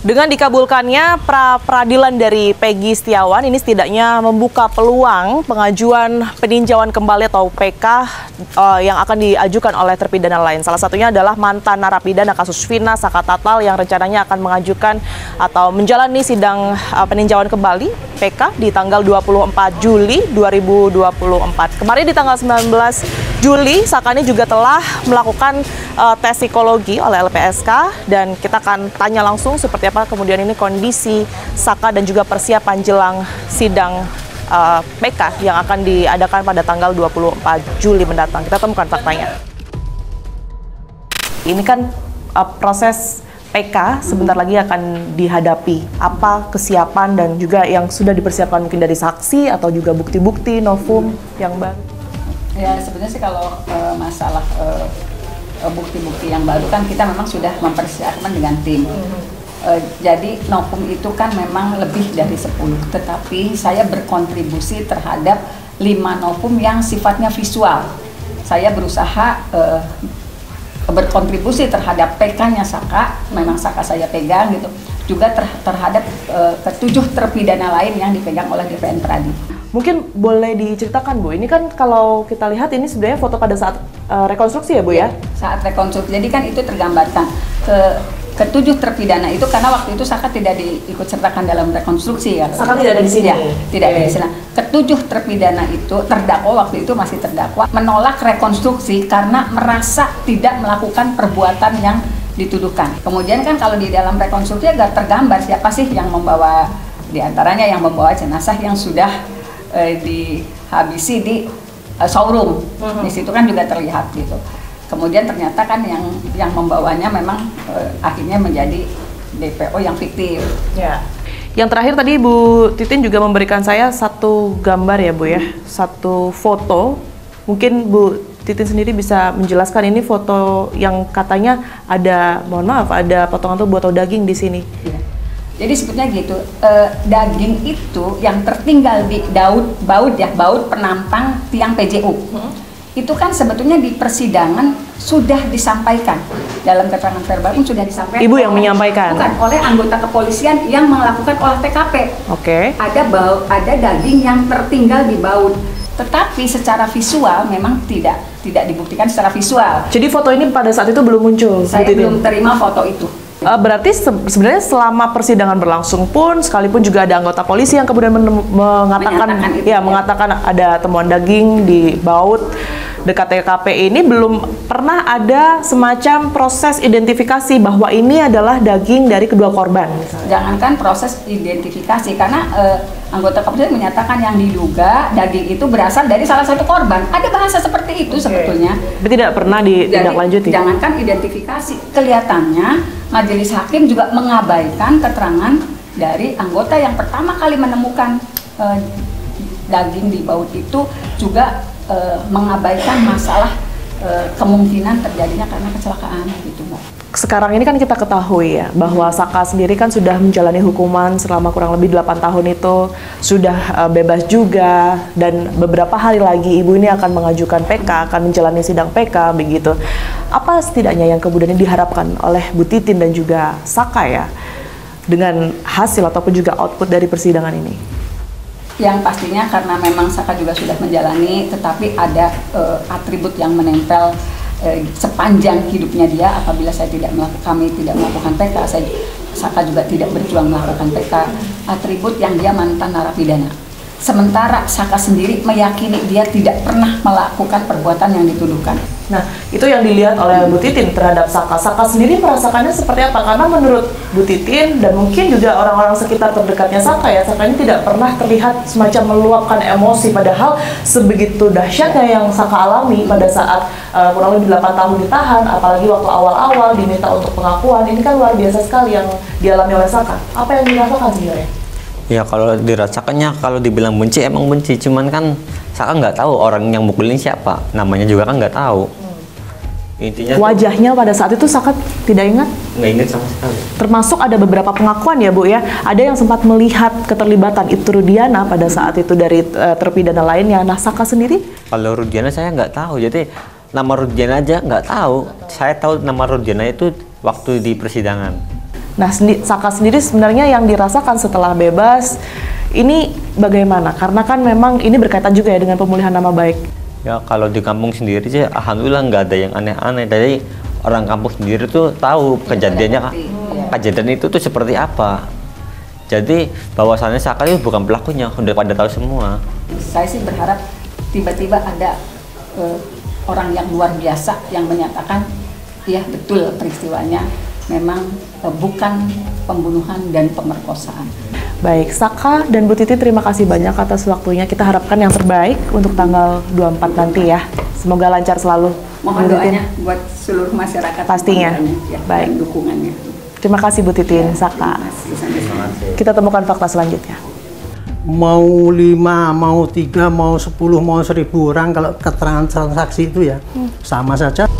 Dengan dikabulkannya pra-peradilan dari Peggy Setiawan, ini setidaknya membuka peluang pengajuan peninjauan kembali atau PK yang akan diajukan oleh terpidana lain. Salah satunya adalah mantan narapidana kasus Vina Saka Tatal yang rencananya akan mengajukan atau menjalani sidang peninjauan kembali PK di tanggal 24 Juli 2024. Kemarin di tanggal 19 Juli, Saka ini juga telah melakukan tes psikologi oleh LPSK dan kita akan tanya langsung seperti apa kemudian ini kondisi Saka dan juga persiapan jelang sidang PK yang akan diadakan pada tanggal 24 Juli mendatang. Kita temukan faktanya. Ini kan proses PK sebentar lagi akan dihadapi. Apa kesiapan dan juga yang sudah dipersiapkan mungkin dari saksi atau juga bukti-bukti novum yang baru? Ya sebenarnya sih kalau masalah bukti-bukti yang baru kan kita memang sudah mempersiapkan dengan tim. Jadi novum itu kan memang lebih dari 10, tetapi saya berkontribusi terhadap 5 novum yang sifatnya visual. Saya berusaha berkontribusi terhadap PK-nya Saka, memang Saka saya pegang gitu, juga terhadap ke-7 terpidana lain yang dipegang oleh DPN Pradi. Mungkin boleh diceritakan Bu, ini kan kalau kita lihat ini sebenarnya foto pada saat rekonstruksi ya Bu ya? Saat rekonstruksi, jadi kan itu tergambarkan ke-7 terpidana itu karena waktu itu Saka tidak diikut sertakan dalam rekonstruksi ya. Saka tidak ada di sini? Ya, tidak ada di sini. Ke-7 terpidana itu terdakwa waktu itu masih terdakwa menolak rekonstruksi karena merasa tidak melakukan perbuatan yang dituduhkan. Kemudian kan kalau di dalam rekonstruksi agar tergambar siapa sih yang membawa, diantaranya yang membawa jenazah yang sudah dihabisi di showroom. Di situ kan juga terlihat gitu. Kemudian ternyata kan yang membawanya memang akhirnya menjadi DPO yang fiktif. Ya. Yang terakhir tadi Bu Titin juga memberikan saya satu gambar ya Bu ya, satu foto. Mungkin Bu Titin sendiri bisa menjelaskan ini foto yang katanya ada, mohon maaf, ada potongan tubuh atau daging di sini. Ya. Jadi sebetulnya gitu, daging itu yang tertinggal di baut penampang tiang PJU. Itu kan sebetulnya di persidangan sudah disampaikan, dalam keterangan verbal pun sudah disampaikan. Ibu yang menyampaikan? Bukan, oleh anggota kepolisian yang melakukan olah TKP. Oke. Ada daging yang tertinggal di baut, tetapi secara visual memang tidak dibuktikan secara visual. Jadi foto ini pada saat itu belum muncul? Saya belum terima foto itu. Berarti sebenarnya selama persidangan berlangsung pun, sekalipun juga ada anggota polisi yang kemudian mengatakan ada temuan daging di baut dekat TKP ini, belum pernah ada semacam proses identifikasi bahwa ini adalah daging dari kedua korban. Jangankan proses identifikasi, karena anggota kepolisian menyatakan yang diduga daging itu berasal dari salah satu korban. Ada bahasa seperti itu sebetulnya. Tapi tidak pernah ditindaklanjuti. Jangankan identifikasi, kelihatannya majelis hakim juga mengabaikan keterangan dari anggota yang pertama kali menemukan daging di baut itu, juga mengabaikan masalah kemungkinan terjadinya karena kecelakaan gitu Mbak. Sekarang ini kan kita ketahui ya bahwa Saka sendiri kan sudah menjalani hukuman selama kurang lebih 8 tahun itu, sudah bebas juga, dan beberapa hari lagi ibu ini akan mengajukan PK, akan menjalani sidang PK begitu. Apa setidaknya yang kemudian diharapkan oleh Bu Titin dan juga Saka ya dengan hasil ataupun juga output dari persidangan ini? Yang pastinya karena memang Saka juga sudah menjalani, tetapi ada atribut yang menempel sepanjang hidupnya dia. Apabila kami tidak melakukan PK, Saka juga tidak berjuang melakukan PK. Atribut yang dia mantan narapidana. Sementara Saka sendiri meyakini dia tidak pernah melakukan perbuatan yang dituduhkan. Nah, itu yang dilihat oleh Bu Titin terhadap Saka. Saka sendiri merasakannya seperti apa? Karena menurut Bu Titin dan mungkin juga orang-orang sekitar terdekatnya Saka ya, Saka ini tidak pernah terlihat semacam meluapkan emosi, padahal sebegitu dahsyatnya yang Saka alami pada saat kurang lebih 8 tahun ditahan, apalagi waktu awal-awal diminta untuk pengakuan. Ini kan luar biasa sekali yang dialami oleh Saka. Apa yang dirasakan sebenarnya? Ya kalau dirasakannya, kalau dibilang benci emang benci, cuman kan Saka nggak tahu orang yang mukulin siapa, namanya juga kan nggak tahu. Intinya wajahnya pada saat itu Saka tidak ingat? Nggak ingat sama sekali. Termasuk ada beberapa pengakuan ya Bu ya, ada yang sempat melihat keterlibatan Ibtu Rudiana pada saat itu dari terpidana lainnya. Nah Saka sendiri? Kalau Rudiana saya nggak tahu, jadi nama Rudiana aja nggak tahu. Saya tahu nama Rudiana itu waktu di persidangan. Nah, Saka sendiri sebenarnya yang dirasakan setelah bebas ini bagaimana? Karena kan memang ini berkaitan juga ya dengan pemulihan nama baik. Ya kalau di kampung sendiri sih alhamdulillah nggak ada yang aneh-aneh. Jadi orang kampung sendiri tuh tahu kejadiannya, kejadian itu tuh seperti apa. Jadi bahwasannya Saka itu bukan pelakunya, udah pada tahu semua. Saya sih berharap tiba-tiba ada orang yang luar biasa yang menyatakan ya betul peristiwanya memang bukan pembunuhan dan pemerkosaan. Baik, Saka dan Bu Titi terima kasih banyak atas waktunya. Kita harapkan yang terbaik untuk tanggal 24 nanti ya. Semoga lancar selalu. Mohon doanya buat seluruh masyarakat. Pastinya. Ya, baik. Dan dukungannya. Terima kasih Bu Titin, Saka. Kita temukan fakta selanjutnya. Mau 5, mau 3, mau 10, mau 1000 orang kalau keterangan transaksi itu ya sama saja.